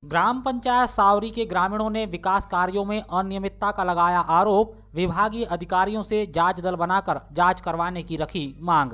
ग्राम पंचायत सावरी के ग्रामीणों ने विकास कार्यों में अनियमितता का लगाया आरोप। विभागीय अधिकारियों से जांच दल बनाकर जांच करवाने की रखी मांग।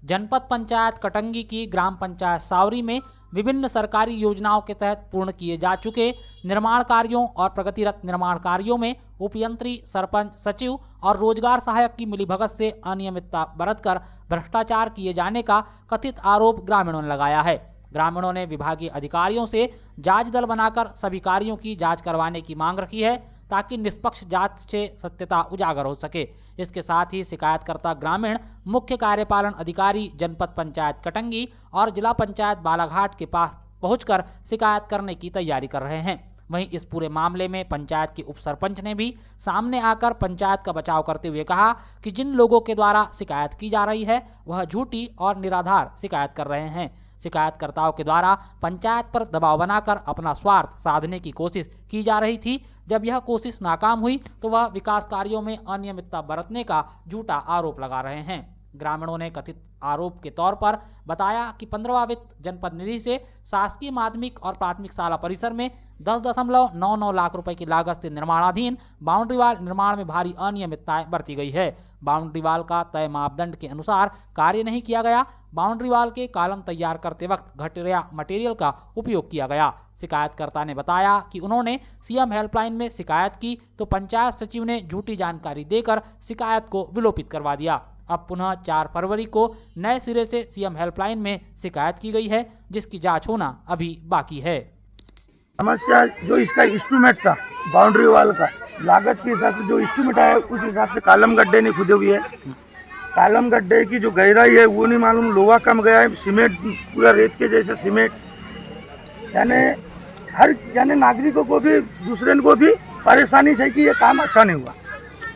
जनपद पंचायत कटंगी की ग्राम पंचायत सावरी में विभिन्न सरकारी योजनाओं के तहत पूर्ण किए जा चुके निर्माण कार्यों और प्रगतिरत निर्माण कार्यों में उपयंत्री, सरपंच, सचिव और रोजगार सहायक की मिलीभगत से अनियमितता बरतकर भ्रष्टाचार किए जाने का कथित आरोप ग्रामीणों ने लगाया है। ग्रामीणों ने विभागीय अधिकारियों से जांच दल बनाकर सभी कार्यों की जांच करवाने की मांग रखी है ताकि निष्पक्ष जांच से सत्यता उजागर हो सके। इसके साथ ही शिकायतकर्ता ग्रामीण मुख्य कार्यपालन अधिकारी जनपद पंचायत कटंगी और जिला पंचायत बालाघाट के पास पहुंचकर शिकायत करने की तैयारी कर रहे हैं। वहीं इस पूरे मामले में पंचायत के उप सरपंच ने भी सामने आकर पंचायत का बचाव करते हुए कहा कि जिन लोगों के द्वारा शिकायत की जा रही है वह झूठी और निराधार शिकायत कर रहे हैं। शिकायतकर्ताओं के द्वारा पंचायत पर दबाव बनाकर अपना स्वार्थ साधने की कोशिश की जा रही थी। जब यह कोशिश नाकाम हुई तो वह विकास कार्यों में अनियमितता बरतने का झूठा आरोप लगा रहे हैं। ग्रामीणों ने कथित आरोप के तौर पर बताया कि 15वां वित्त जनपद निधि से शासकीय माध्यमिक और प्राथमिक शाला परिसर में 10.99 लाख रुपए की लागत से निर्माणाधीन बाउंड्री वाल निर्माण में भारी अनियमितताएं बरती गई है। बाउंड्री वाल का तय मापदंड के अनुसार कार्य नहीं किया गया। बाउंड्री वाल के कॉलम तैयार करते वक्त घटिया मटेरियल का उपयोग किया गया। शिकायतकर्ता ने बताया कि उन्होंने सीएम हेल्पलाइन में शिकायत की तो पंचायत सचिव ने झूठी जानकारी देकर शिकायत को विलोपित करवा दिया। अब पुनः 4 फरवरी को नए सिरे से सीएम हेल्पलाइन में शिकायत की गई है, जिसकी जांच होना अभी बाकी है। समस्या जो इसका इंस्ट्रूमेंट था बाउंड्री वाल का, लागत के हिसाब से जो इंस्ट्रूमेंट आया उस हिसाब से कॉलम गड्ढे नहीं खुदे हुए है। कॉलम गड्ढे की जो गहराई है वो नहीं मालूम, लोहा कम गया है, सीमेंट पूरा रेत के जैसे सीमेंट, यानी नागरिकों को भी दूसरे को भी परेशानी है कि ये काम अच्छा नहीं हुआ।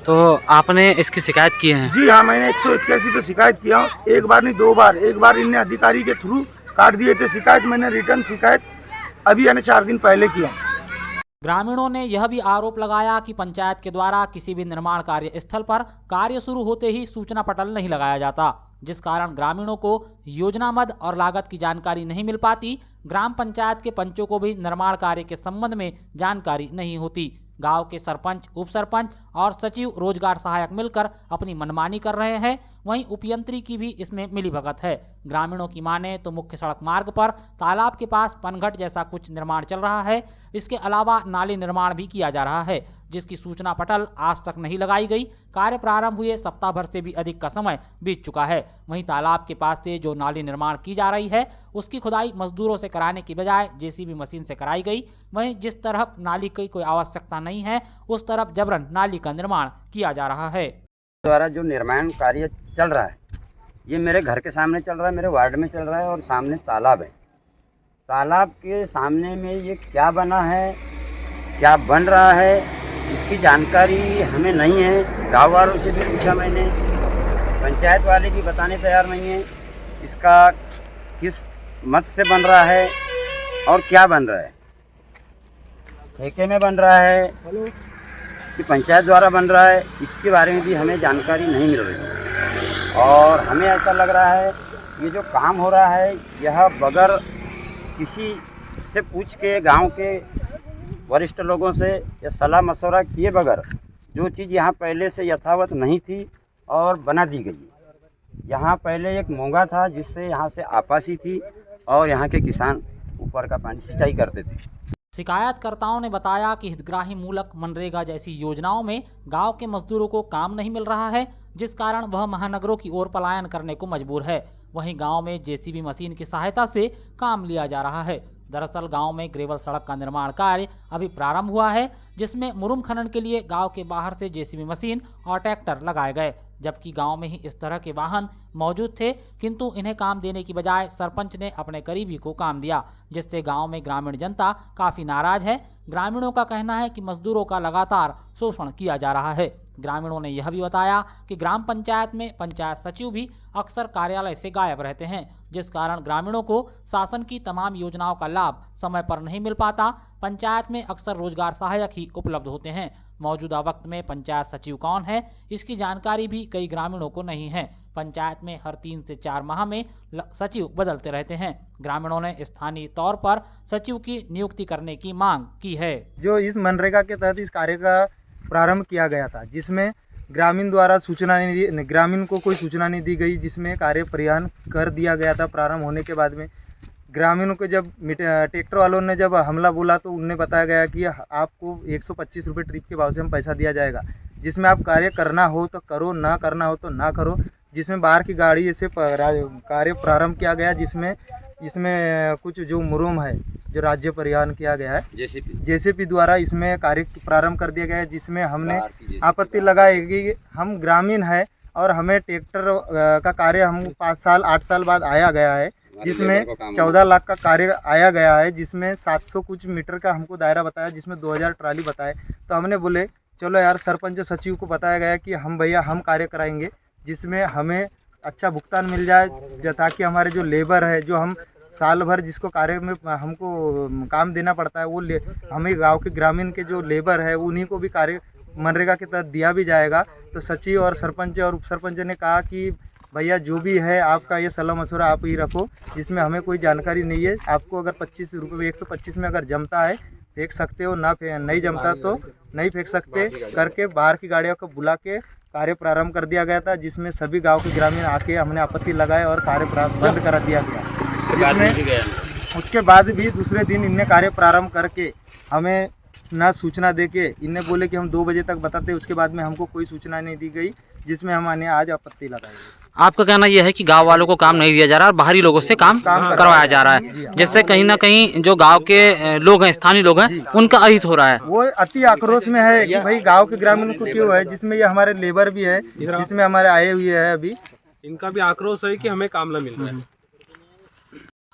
तो आपने इसकी शिकायत की है? जी हाँ, मैंने 181 पे शिकायत किया हूँ, एक बार नहीं 2 बार। एक बार इनने अधिकारी के थ्रू काट दिए थे शिकायत, मैंने रिटर्न शिकायत अभी यानी 4 दिन पहले किया। ग्रामीणों ने यह भी आरोप लगाया कि पंचायत के द्वारा किसी भी निर्माण कार्य स्थल पर कार्य शुरू होते ही सूचना पटल नहीं लगाया जाता, जिस कारण ग्रामीणों को योजना मद और लागत की जानकारी नहीं मिल पाती। ग्राम पंचायत के पंचों को भी निर्माण कार्य के संबंध में जानकारी नहीं होती। गांव के सरपंच, उप सरपंच और सचिव रोजगार सहायक मिलकर अपनी मनमानी कर रहे हैं। वहीं उपयंत्री की भी इसमें मिलीभगत है। ग्रामीणों की माने तो मुख्य सड़क मार्ग पर तालाब के पास पनघट जैसा कुछ निर्माण चल रहा है। इसके अलावा नाली निर्माण भी किया जा रहा है, जिसकी सूचना पटल आज तक नहीं लगाई गई। कार्य प्रारंभ हुए सप्ताह भर से भी अधिक का समय बीत चुका है। वहीं तालाब के पास से जो नाली निर्माण की जा रही है उसकी खुदाई मजदूरों से कराने की बजाय जेसीबी मशीन से कराई गई। वहीं जिस तरफ नाली की कोई आवश्यकता नहीं है उस तरफ जबरन नाली का निर्माण किया जा रहा है। द्वारा जो निर्माण कार्य चल रहा है ये मेरे घर के सामने चल रहा है, मेरे वार्ड में चल रहा है और सामने तालाब है। तालाब के सामने में ये क्या बना है, क्या बन रहा है, इसकी जानकारी हमें नहीं है। गाँव वालों से भी पूछा मैंने, पंचायत वाले भी बताने तैयार नहीं है इसका किस मत से बन रहा है और क्या बन रहा है। ठेके में बन रहा है कि पंचायत द्वारा बन रहा है, इसके बारे में भी हमें जानकारी नहीं मिल रही है। और हमें ऐसा लग रहा है ये जो काम हो रहा है यह बगैर किसी से पूछ के, गांव के वरिष्ठ लोगों से या सलाह मशवरा किए बगैर जो चीज़ यहाँ पहले से यथावत नहीं थी और बना दी गई। यहाँ पहले एक मोंगा था जिससे यहाँ से आपासी थी और यहाँ के किसान ऊपर का पानी सिंचाई करते थे। शिकायतकर्ताओं ने बताया कि हितग्राही मूलक मनरेगा जैसी योजनाओं में गांव के मजदूरों को काम नहीं मिल रहा है, जिस कारण वह महानगरों की ओर पलायन करने को मजबूर है। वहीं गांव में जेसीबी मशीन की सहायता से काम लिया जा रहा है। दरअसल गांव में ग्रेवल सड़क का निर्माण कार्य अभी प्रारंभ हुआ है, जिसमें मुरुम खनन के लिए गांव के बाहर से जेसीबी मशीन और ट्रैक्टर लगाए गए, जबकि गांव में ही इस तरह के वाहन मौजूद थे, किंतु इन्हें काम देने की बजाय सरपंच ने अपने करीबी को काम दिया, जिससे गांव में ग्रामीण जनता काफ़ी नाराज है। ग्रामीणों का कहना है कि मजदूरों का लगातार शोषण किया जा रहा है। ग्रामीणों ने यह भी बताया कि ग्राम पंचायत में पंचायत सचिव भी अक्सर कार्यालय से गायब रहते हैं, जिस कारण ग्रामीणों को शासन की तमाम योजनाओं का लाभ समय पर नहीं मिल पाता। पंचायत में अक्सर रोजगार सहायक ही उपलब्ध होते हैं। मौजूदा वक्त में पंचायत सचिव कौन है, इसकी जानकारी भी कई ग्रामीणों को नहीं है। पंचायत में हर 3 से 4 माह में सचिव बदलते रहते हैं। ग्रामीणों ने स्थानीय तौर पर सचिव की नियुक्ति करने की मांग की है। जो इस मनरेगा के तहत इस कार्य का प्रारंभ किया गया था, जिसमें ग्रामीण द्वारा सूचना नहीं दी, ग्रामीण को कोई सूचना नहीं दी गई, जिसमें कार्य परिवहन कर दिया गया था। प्रारंभ होने के बाद में ग्रामीणों को जब ट्रैक्टर वालों ने जब हमला बोला तो उन्हें बताया गया कि आपको 125 रुपये ट्रिप के भाव से हम पैसा दिया जाएगा, जिसमें आप कार्य करना हो तो करो, ना करना हो तो ना करो। जिसमें बाहर की गाड़ी से कार्य प्रारंभ किया गया, जिसमें इसमें कुछ जो मुरुम है जो राज्य परिवहन किया गया है, जेसीपी द्वारा इसमें कार्य प्रारंभ कर दिया गया है। जिसमें हमने आपत्ति लगाई कि हम ग्रामीण है और हमें ट्रैक्टर का कार्य हम 5 साल 8 साल बाद आया गया है, जिसमें 14 लाख का कार्य आया गया है, जिसमें 700 कुछ मीटर का हमको दायरा बताया, जिसमें 2000 ट्राली बताए। तो हमने बोले चलो यार, सरपंच सचिव को बताया गया कि हम भैया हम कार्य कराएंगे, जिसमें हमें अच्छा भुगतान मिल जाए, ताकि हमारे जो लेबर है, जो हम साल भर जिसको कार्य में हमको काम देना पड़ता है, वो हमें गांव के ग्रामीण के जो लेबर है उन्हीं को भी कार्य मनरेगा के तहत दिया भी जाएगा। तो सचिव और सरपंच और उप सरपंच ने कहा कि भैया जो भी है आपका ये सलाह मशवरा आप ही रखो, जिसमें हमें कोई जानकारी नहीं है। आपको अगर 25 रुपये 125 में अगर जमता है फेंक सकते हो, ना नहीं जमता तो नहीं फेंक सकते करके बाहर की गाड़ियों को बुला के कार्य प्रारंभ कर दिया गया था, जिसमें सभी गांव के ग्रामीण आके हमने आपत्ति लगाए और कार्य बंद करा दिया गया। उसके बाद भी दूसरे दिन इनने कार्य प्रारंभ करके हमें ना सूचना देके इनने बोले कि हम 2 बजे तक बताते, उसके बाद में हमको कोई सूचना नहीं दी गई, जिसमें हमने आज आपत्ति लगाई। आपका कहना यह है कि गांव वालों को काम नहीं दिया जा रहा और बाहरी लोगों से काम करवाया जा रहा है, जिससे कहीं ना कहीं जो गांव के लोग हैं, स्थानीय लोग हैं, उनका अहित हो रहा है। वो अति आक्रोश में है कि भाई गांव के ग्रामीण को क्यों है, जिसमें ये हमारे लेबर भी है, जिसमें हमारे आए हुए हैं, अभी इनका भी आक्रोश है कि हमें काम न मिल रहा है।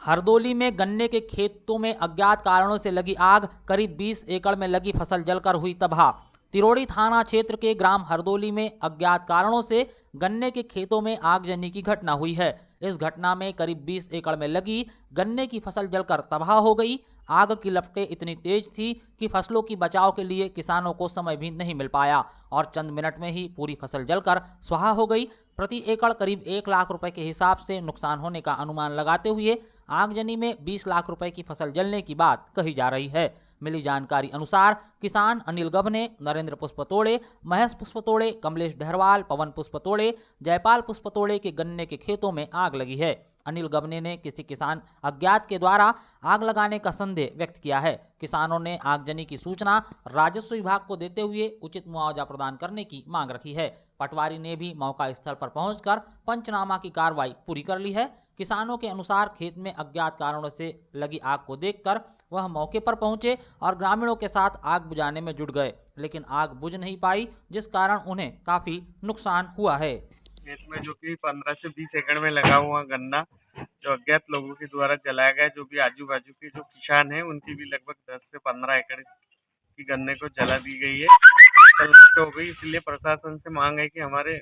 हरदोली में गन्ने के खेतों में अज्ञात कारणों से लगी आग, करीब 20 एकड़ में लगी फसल जलकर हुई तबाह। तिरोड़ी थाना क्षेत्र के ग्राम हरदोली में अज्ञात कारणों से गन्ने के खेतों में आगजनी की घटना हुई है। इस घटना में करीब 20 एकड़ में लगी गन्ने की फसल जलकर तबाह हो गई। आग की लपटें इतनी तेज थी कि फसलों की बचाव के लिए किसानों को समय भी नहीं मिल पाया और चंद मिनट में ही पूरी फसल जलकर स्वाहा हो गई। प्रति एकड़ करीब 1 लाख रुपए के हिसाब से नुकसान होने का अनुमान लगाते हुए आगजनी में 20 लाख रुपए की फसल जलने की बात कही जा रही है। मिली जानकारी अनुसार किसान अनिल गभने, नरेंद्र पुष्पतोड़े, महेश पुष्पतोड़े, कमलेश डहरवाल, पवन पुष्पतोड़े, जयपाल पुष्पतोड़े के गन्ने के खेतों में आग लगी है। अनिल गभने ने किसी किसान अज्ञात के द्वारा आग लगाने का संदेह व्यक्त किया है। किसानों ने आगजनी की सूचना राजस्व विभाग को देते हुए उचित मुआवजा प्रदान करने की मांग रखी है। पटवारी ने भी मौका स्थल पर पहुंचकर पंचनामा की कार्रवाई पूरी कर ली है। किसानों के अनुसार खेत में अज्ञात कारणों से लगी आग को देखकर वह मौके पर पहुंचे और ग्रामीणों के साथ आग बुझाने में जुट गए, लेकिन आग बुझ नहीं पाई, जिस कारण उन्हें काफी नुकसान हुआ है। खेत में जो कि 15 से 20 एकड़ में लगा हुआ गन्ना जो अज्ञात लोगों के द्वारा जलाया गया, जो भी आजू बाजू के जो किसान हैं उनकी भी लगभग 10 से 15 एकड़ की गन्ने को जला दी गई है, फसल नष्ट हो गई। इसलिए प्रशासन से मांग है कि हमारे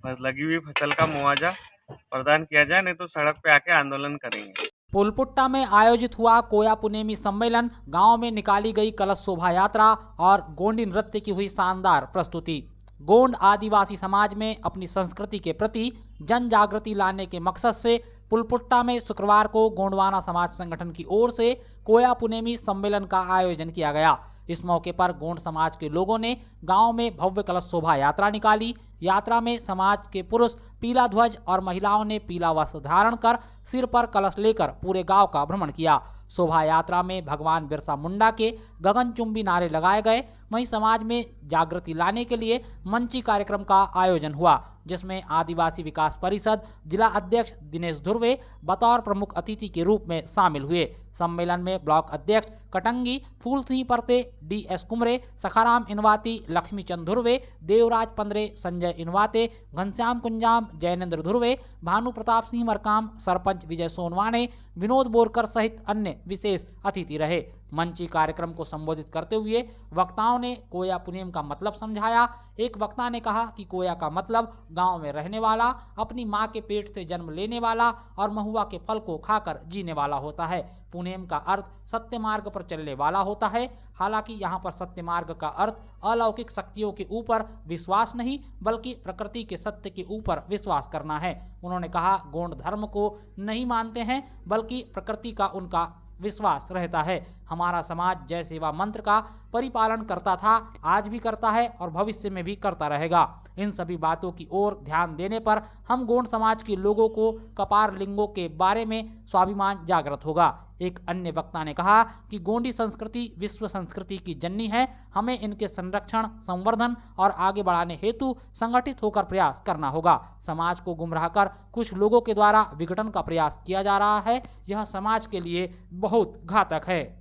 लगी हुई फसल का मुआवजा प्रदान किया जाए, नहीं तो सड़क पे आके आंदोलन करेंगे। पुलपुट्टा में आयोजित हुआ कोया पुनेमी सम्मेलन, गांव में निकाली गई कलश शोभा यात्रा और गोंडी नृत्य की हुई शानदार प्रस्तुति। गोंड आदिवासी समाज में अपनी संस्कृति के प्रति जन जागृति लाने के मकसद से पुलपुट्टा में शुक्रवार को गोंडवाना समाज संगठन की ओर से कोया पुनेमी सम्मेलन का आयोजन किया गया। इस मौके पर गोंड समाज के लोगों ने गांव में भव्य कलश शोभा यात्रा निकाली। यात्रा में समाज के पुरुष पीला ध्वज और महिलाओं ने पीला वस्त्र धारण कर सिर पर कलश लेकर पूरे गांव का भ्रमण किया। शोभा यात्रा में भगवान बिरसा मुंडा के गगनचुंबी नारे लगाए गए। वहीं समाज में जागृति लाने के लिए मंची कार्यक्रम का आयोजन हुआ, जिसमें आदिवासी विकास परिषद जिला अध्यक्ष दिनेश धुर्वे बतौर प्रमुख अतिथि के रूप में शामिल हुए। सम्मेलन में ब्लॉक अध्यक्ष कटंगी, फूल सिंह परते, DS कुमरे, सखाराम इनवाती, लक्ष्मीचंद धुर्वे, देवराज पंद्रे, संजय इनवाते, घनश्याम कुंजाम, जैनेन्द्र धुर्वे, भानु प्रताप सिंह मरकाम, सरपंच विजय सोनवाने, विनोद बोरकर सहित अन्य विशेष अतिथि रहे। मंची कार्यक्रम को संबोधित करते हुए वक्ताओं ने कोया पुनेम का मतलब समझाया। एक वक्ता ने कहा कि कोया का मतलब गांव में रहने वाला, अपनी मां के पेट से जन्म लेने वाला और महुआ के फल को खाकर जीने वाला होता है। पुनेम का अर्थ सत्य मार्ग पर चलने वाला होता है। हालांकि यहाँ पर सत्य मार्ग का अर्थ अलौकिक शक्तियों के ऊपर विश्वास नहीं बल्कि प्रकृति के सत्य के ऊपर विश्वास करना है। उन्होंने कहा गौड़ धर्म को नहीं मानते हैं बल्कि प्रकृति का उनका विश्वास रहता है। हमारा समाज जय सेवा मंत्र का परिपालन करता था, आज भी करता है और भविष्य में भी करता रहेगा। इन सभी बातों की ओर ध्यान देने पर हम गौड़ समाज के लोगों को कपार लिंगों के बारे में स्वाभिमान जागृत होगा। एक अन्य वक्ता ने कहा कि गोंडी संस्कृति विश्व संस्कृति की जननी है। हमें इनके संरक्षण, संवर्धन और आगे बढ़ाने हेतु संगठित होकर प्रयास करना होगा। समाज को गुमराह कर कुछ लोगों के द्वारा विघटन का प्रयास किया जा रहा है। यह समाज के लिए बहुत घातक है।